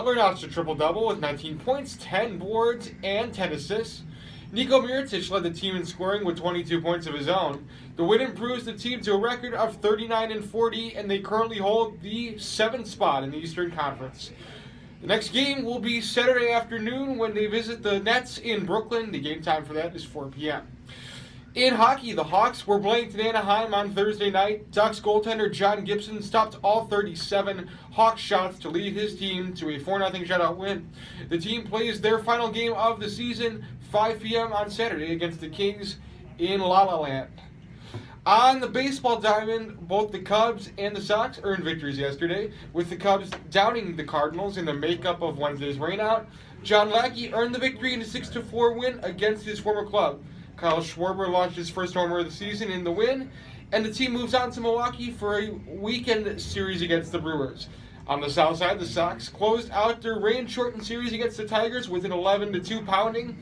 Butler notched a triple-double with 19 points, 10 boards, and 10 assists. Niko Mirotic led the team in scoring with 22 points of his own. The win improves the team to a record of 39-40, and they currently hold the 7th spot in the Eastern Conference. The next game will be Saturday afternoon when they visit the Nets in Brooklyn. The game time for that is 4 p.m. In hockey, the Hawks were blanked in Anaheim on Thursday night. Ducks goaltender John Gibson stopped all 37 Hawks shots to lead his team to a 4-0 shutout win. The team plays their final game of the season 5 p.m. on Saturday against the Kings in La La Land. On the baseball diamond, both the Cubs and the Sox earned victories yesterday, with the Cubs downing the Cardinals in the makeup of Wednesday's rainout. John Lackey earned the victory in a 6-4 win against his former club. Kyle Schwarber launched his first homer of the season in the win, and the team moves on to Milwaukee for a weekend series against the Brewers. On the south side, the Sox closed out their rain-shortened series against the Tigers with an 11-2 pounding.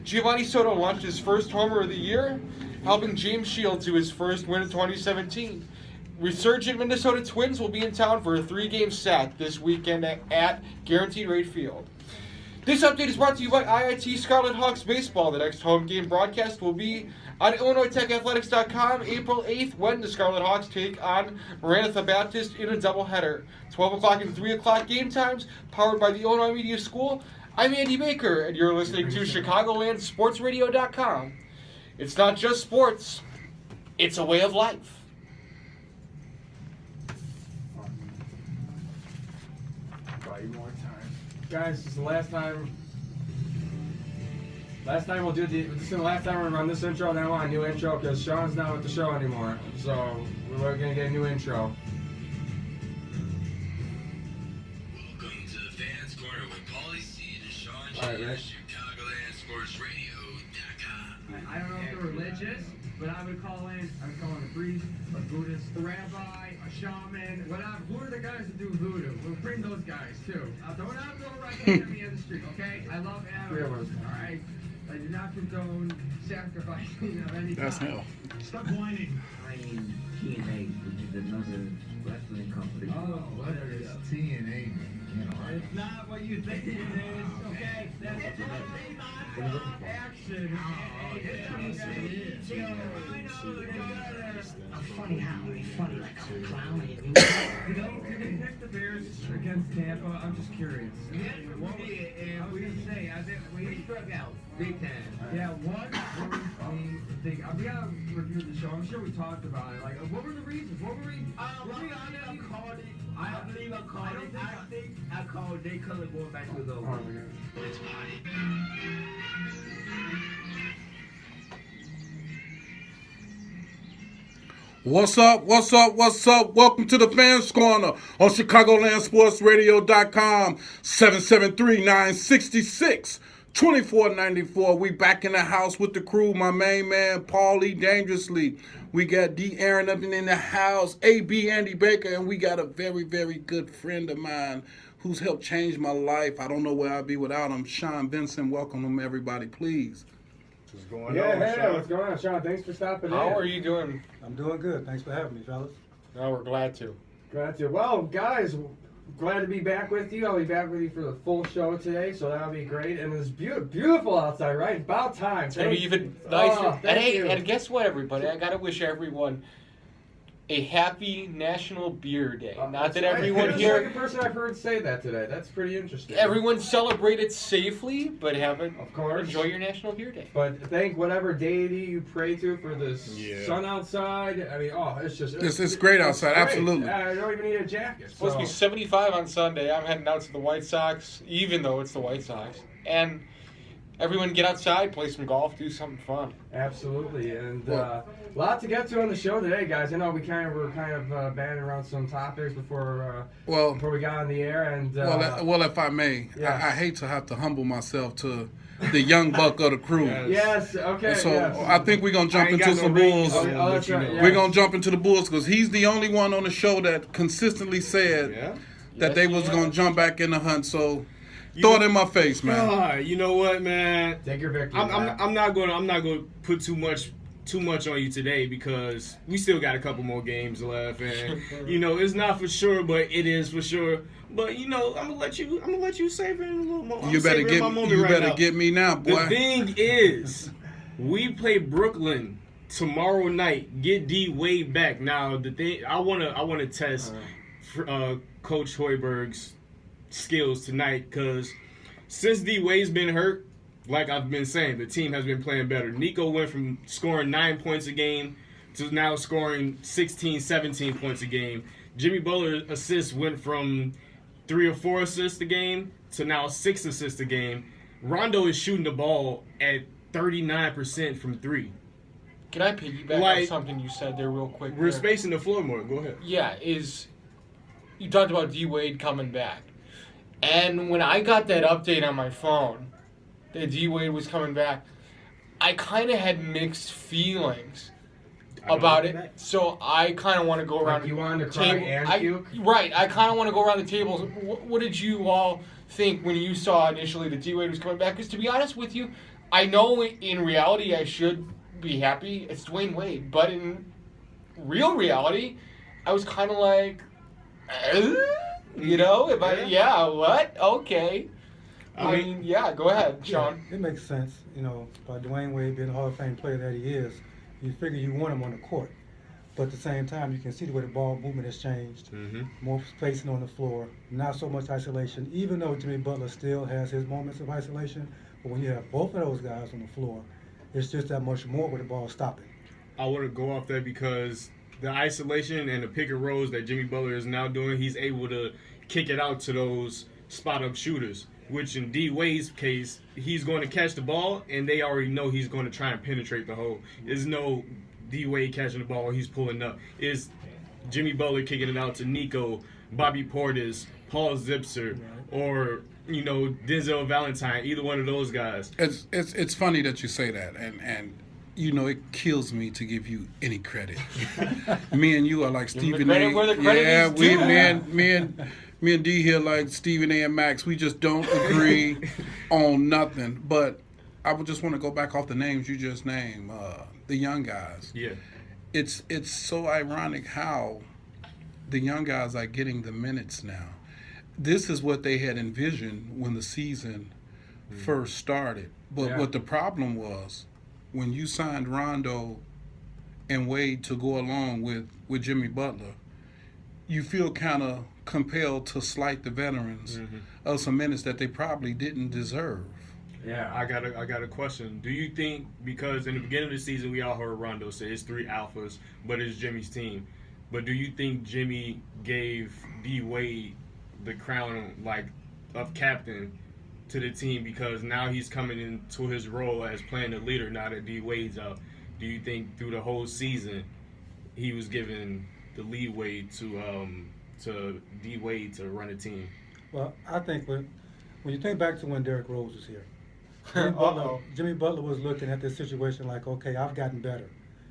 Giovanni Soto launched his first homer of the year, helping James Shield to his first win of 2017. Resurgent Minnesota Twins will be in town for a 3-game set this weekend at Guaranteed Rate Field. This update is brought to you by IIT Scarlet Hawks Baseball. The next home game broadcast will be on IllinoisTechAthletics.com April 8th when the Scarlet Hawks take on Maranatha Baptist in a doubleheader. 12 o'clock and 3 o'clock game times, powered by the Illinois Media School. I'm Andy Baker, and you're listening to ChicagolandSportsRadio.com. It's not just sports, it's a way of life. Guys, this is the last time we'll do this is the last time we're gonna run this intro, then I want a new intro because Sean's not with the show anymore. So we're gonna get a new intro. Welcome to the Fans Corner with Paulie C and Sean J. All right, Rick. ChicagolandSportsRadio.com. I don't know if they're religious, but I would call in a priest, a Buddhist, a rabbi, a shaman, whatever. Who are the guys that do voodoo? We'll bring those guys too. Don't have to go right at me in the street, okay? I love animals, all right? I do not condone sacrificing of any kind. That's hell. Stop whining. I mean, TNA, which is another wrestling company. Oh, whatever it is. TNA, you know. It's not what you think it is, okay? That's action. I'm funny how? I'm funny like I'm a clown. You know, you're going to pick the Bears against Tampa. I'm just curious. What we say, we struck out big time. Yeah, what were we thinking? We got to review the show. I'm sure we talked about it. Like, what were the reasons? What were we? I believe I called it. I think I called Day Color going back to the old. It's potty. What's up? What's up? What's up? Welcome to the Fans Corner on ChicagolandSportsRadio.com. 773-966-2494. We back in the house with the crew. My main man, Paulie Dangerously. We got D. Aaron up in the house, AB Andy Baker, and we got a very, very good friend of mine who's helped change my life. I don't know where I'd be without him. Sean Benson, welcome him, everybody, please. What's going on, Hey, Sean? what's going on, Sean? Thanks for stopping in. How are you doing? I'm doing good. Thanks for having me, fellas. No, we're glad to. Glad to. Well, guys, glad to be back with you. I'll be back with you for the full show today, so that'll be great. And it's beautiful outside, right? About time. It's going to be even nicer. Thank you. And guess what, everybody? I got to wish everyone a happy National Beer Day. Not that everyone You're the here... second person I've heard say that today. That's pretty interesting. Everyone celebrate it safely, but Of course. enjoy your National Beer Day. But thank whatever deity you pray to for this Yeah. sun outside. I mean, it's just... It's great outside, great. absolutely. I don't even need a jacket. It's supposed to be 75 on Sunday. I'm heading out to the White Sox, even though it's the White Sox. And everyone get outside, play some golf, do something fun. Absolutely, and a lot to get to on the show today, guys. I know we were batting around some topics before we got on the air, and Well, if I may, yes. I hate to have to humble myself to the young buck of the crew. yes, okay, So yes. I think we're going to jump I ain't into got some no rings. Bulls. Oh, that's right. We're going to jump into the Bulls because he's the only one on the show that consistently said Yeah? that Yes, they he was is. going to jump back in the hunt. So throw it in my face, man. You know what, man? Take your victory. I'm not gonna put too much too much on you today because we still got a couple more games left, and it's not for sure, but it is for sure. But I'm gonna let you savor it a little more. You better get me now, boy. The thing is, we play Brooklyn tomorrow night. Get D Wade back. Now the thing I wanna test Coach Hoiberg's skills tonight because since D Wade's been hurt. Like I've been saying, the team has been playing better. Nico went from scoring 9 points a game to now scoring 16, 17 points a game. Jimmy Butler's assists went from 3 or 4 assists a game to now 6 assists a game. Rondo is shooting the ball at 39% from 3. Can I piggyback on something you said there real quick? We're spacing the floor more. Go ahead. Yeah, you talked about D Wade coming back. And when I got that update on my phone, that D Wade was coming back, I kind of had mixed feelings about it. So I kind of want to go around you wanted to the cry table. and puke? Right. I kind of want to go around the tables. What did you all think when you saw initially that D Wade was coming back? Because to be honest with you, I know in reality I should be happy. It's Dwayne Wade. But in real reality, I was kind of like, what? Okay. I mean, go ahead, Sean. Yeah, it makes sense, by Dwayne Wade being the Hall of Fame player that he is. You figure you want him on the court. But at the same time, you can see the way the ball movement has changed. Mm-hmm. More spacing on the floor, not so much isolation, even though Jimmy Butler still has his moments of isolation. But when you have both of those guys on the floor, it's just that much more with the ball stopping. I want to go off that because the isolation and the pick and rolls that Jimmy Butler is now doing, he's able to kick it out to those spot-up shooters. Which in D Wade's case, he's going to catch the ball, and they already know he's going to try and penetrate the hole. There's no D Wade catching the ball, he's pulling up. It's Jimmy Butler kicking it out to Nico, Bobby Portis, Paul Zipser, or Denzel Valentine. Either one of those guys. It's funny that you say that, and it kills me to give you any credit. Me and you are like Stephen A. Where the credit is due. Me and D here like Stephen A. and Max. We just don't agree on nothing. But I would just want to go back off the names you just named, the young guys. Yeah. It's so ironic how the young guys are getting the minutes now. This is what they had envisioned when the season first started. But what the problem was, when you signed Rondo and Wade to go along with Jimmy Butler, you feel kind of compelled to slight the veterans of some minutes that they probably didn't deserve. Yeah, I got a question. Do you think, because in the beginning of the season we all heard Rondo say it's 3 alphas, but it's Jimmy's team. But do you think Jimmy gave D Wade the crown of captain to the team because now he's coming into his role as playing the leader now that D Wade's out? Do you think through the whole season he was given the leeway to D Wade to run a team? Well, I think when you think back to when Derrick Rose was here, Jimmy Butler was looking at this situation like, okay, I've gotten better.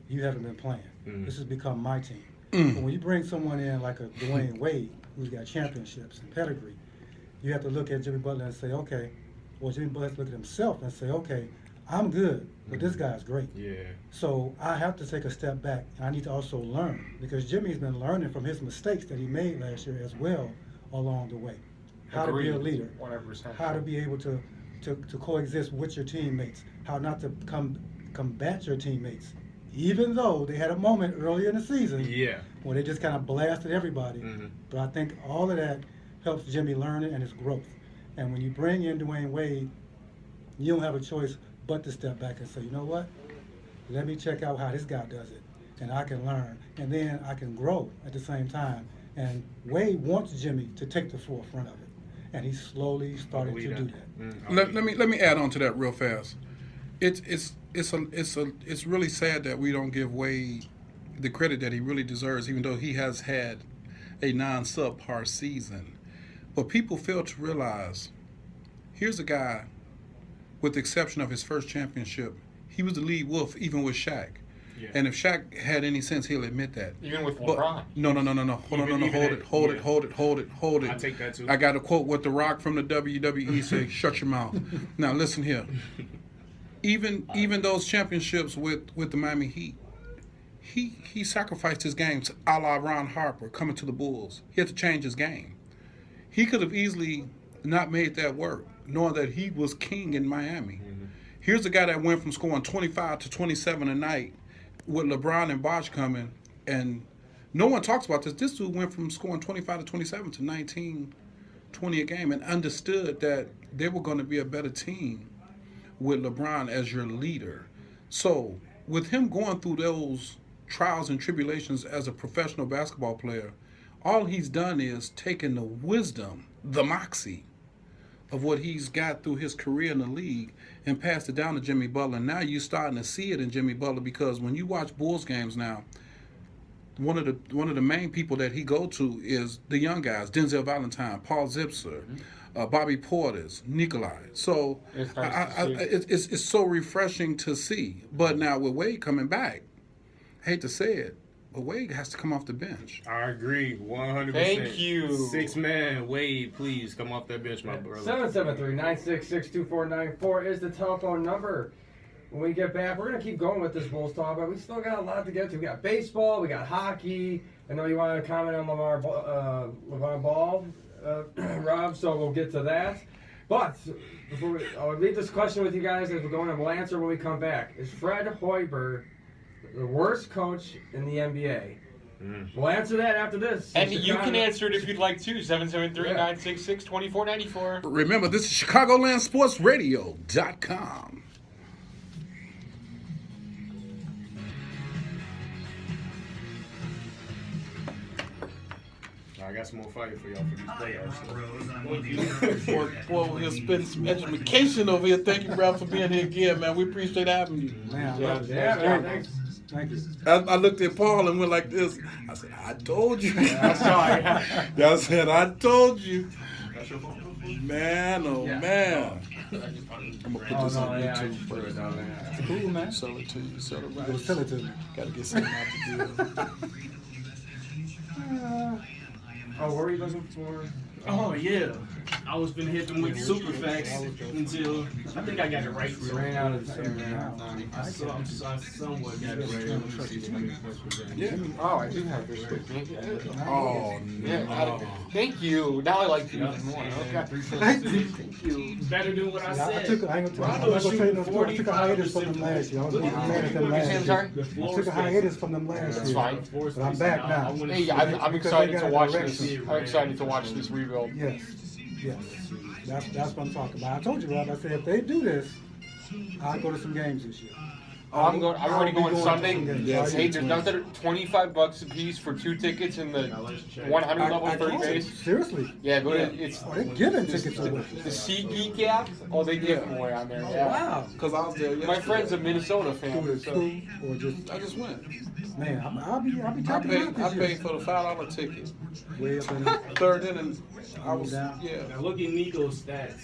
You haven't been playing. Mm-hmm. This has become my team. But when you bring someone in like a Dwayne Wade, who's got championships and pedigree, you have to look at Jimmy Butler and say, okay, well, Jimmy Butler has to look at himself and say, okay, I'm good, but this guy's great. Yeah. So I have to take a step back, and I need to also learn, because Jimmy's been learning from his mistakes that he made last year as well along the way. How to be a leader, 100%. how to be able to coexist with your teammates, how not to combat your teammates, even though they had a moment earlier in the season where they just kind of blasted everybody. Mm-hmm. But I think all of that helps Jimmy learn it and his growth. And when you bring in Dwayne Wade, you don't have a choice but to step back and say, you know what? Let me check out how this guy does it, and I can learn, and then I can grow at the same time. And Wade wants Jimmy to take the forefront of it, and he's slowly starting to do that. Let me add on to that real fast. It's really sad that we don't give Wade the credit that he really deserves, even though he has had a non-subpar season. But people fail to realize, here's a guy, with the exception of his first championship, he was the lead wolf even with Shaq. Yeah. And if Shaq had any sense, he'll admit that. Even with LeBron. No. Hold it. I take that too. I got to quote what The Rock from the WWE said, shut your mouth. Now listen here. even those championships with the Miami Heat, he sacrificed his games a la Ron Harper coming to the Bulls. He had to change his game. He could have easily not made that work, knowing that he was king in Miami. Mm-hmm. Here's a guy that went from scoring 25 to 27 a night with LeBron and Bosh coming, and no one talks about this. This dude went from scoring 25 to 27 to 19, 20 a game, and understood that they were going to be a better team with LeBron as your leader. So with him going through those trials and tribulations as a professional basketball player, all he's done is taken the wisdom, the moxie of what he's got through his career in the league and passed it down to Jimmy Butler. Now you're starting to see it in Jimmy Butler, because when you watch Bulls games now, one of the main people that he go to is the young guys: Denzel Valentine, Paul Zipser, Bobby Portis, Nikolai. So it's so refreshing to see. But now with Wade coming back, I hate to say it, but Wade has to come off the bench. I agree, 100%. Thank you. 6-man, Wade, please come off that bench, my brother. 773-966-2494 is the telephone number. When we get back, we're going to keep going with this Bulls talk, but we still got a lot to get to. We got baseball, we got hockey. I know you wanted to comment on LeVar Ball, Rob, so we'll get to that. But before I'll leave this question with you guys as we're going, and we'll answer when we come back. Is Fred Hoiberg the worst coach in the NBA? We'll answer that after this. And you can answer it if you'd like to. 773-966-2494. Remember, this is ChicagolandSportsRadio.com. I got some more fire for y'all for these playoffs. Well, we'll spend some education over here. Thank you, Ralph, for being here again, man. We appreciate having you. Man, Thanks. thank you. I looked at Paul and went like this. I said, I told you. I'm sorry. I said, I told you. Man, oh man. I'm going to put this on YouTube first. It's cool, man. Sell it to you. Sell it right. Go sell it to me. Got to get something out the deal. Oh, what were you looking for? Oh, yeah. I was finna hit them with super facts until I think I got it right. We ran out of time. I somewhat got it right. Let me see how many points was that. Yeah. Oh, I do have this with me. Oh, Yeah, thank you. Now I like you even more. Okay. Thank you. Better than what I I said. took a hiatus from them last year. I was mad at them last year. Sorry? I took a hiatus from them last That's year. fine. But I'm back now. Hey, I'm excited to watch this. I'm excited to watch this rebuild. Yes. That's what I'm talking about. I told you, Rob. I said if they do this, I'll go to some games this year. I'm already going Sunday. Yes. Hey, there's nothing. $25 a piece for 2 tickets in the 100 level, third base. Seriously. Yeah, go to it's. Oh, they're giving tickets away. The SeatGeek app. Oh, they give them away on there. Yeah. Wow. because I was there yesterday. My friend's a Minnesota fan. Go to So. school or just I just went. man. I'll be I tapping out paid this year. for the $5 ticket. Way up in Third inning, I was, down. yeah. Now look at Nico's stats.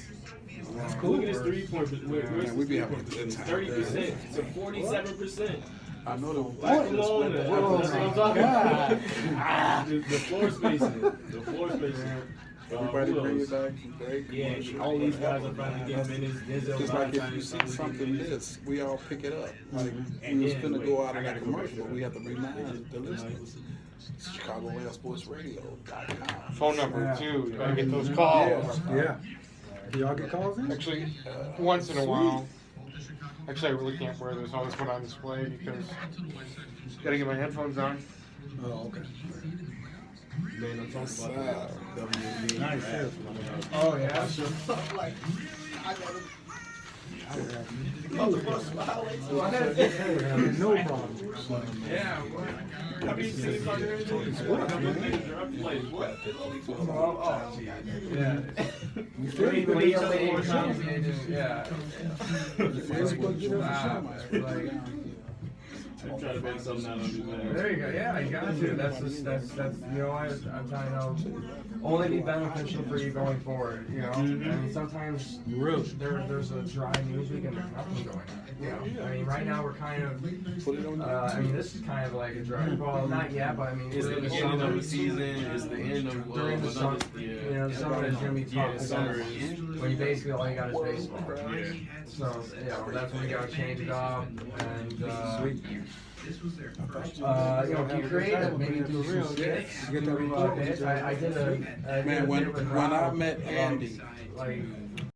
That's cool. Look at his 3-point. Man, we be having a good time. 30% to 47%. I know the Barcelona. That's what I'm talking about. The floor spacing. The floor spacing. Everybody Who bring else? it back. Great. Yeah, all these guys are finally getting minutes. Denzel It's like if Valentine you is see finally something getting minutes. miss, we all pick it up. Like And we was then, finna wait, go out I in got that a commercial, but commercial. we have to remind the listeners. It's ChicagolandSportsRadio.com. Phone number too. Do I get those calls? Yeah. Do y'all get calls in? Actually, once in a while. Actually, I really can't wear this. I'll just put on display because gotta get my headphones on. Oh, okay. Man, I'm talking about WNBA. Nice. Yes. Oh, yeah. No problem. Yeah, what? I mean, see, if I hear anything, what? Yeah. You still need to be able to Yeah. I'm trying to make something out of it, man. There you go. Yeah, you got to. That's you know, I'm trying to only be beneficial for you going forward. You know, I mean, sometimes there's a dry news week and there's nothing going on. You know, I mean, right now we're kind of. I mean, this is kind of like a dry. Well, not yet, but I mean, It's the beginning of the season. It's the end of during the summer. yeah. You know, the summer is gonna be tough. Yeah, the summer is when you basically all you got is baseball. Yeah. So that's when we gotta change it up and be creative. Maybe do some skits. Get that report. I did a Man, when I met Andy, like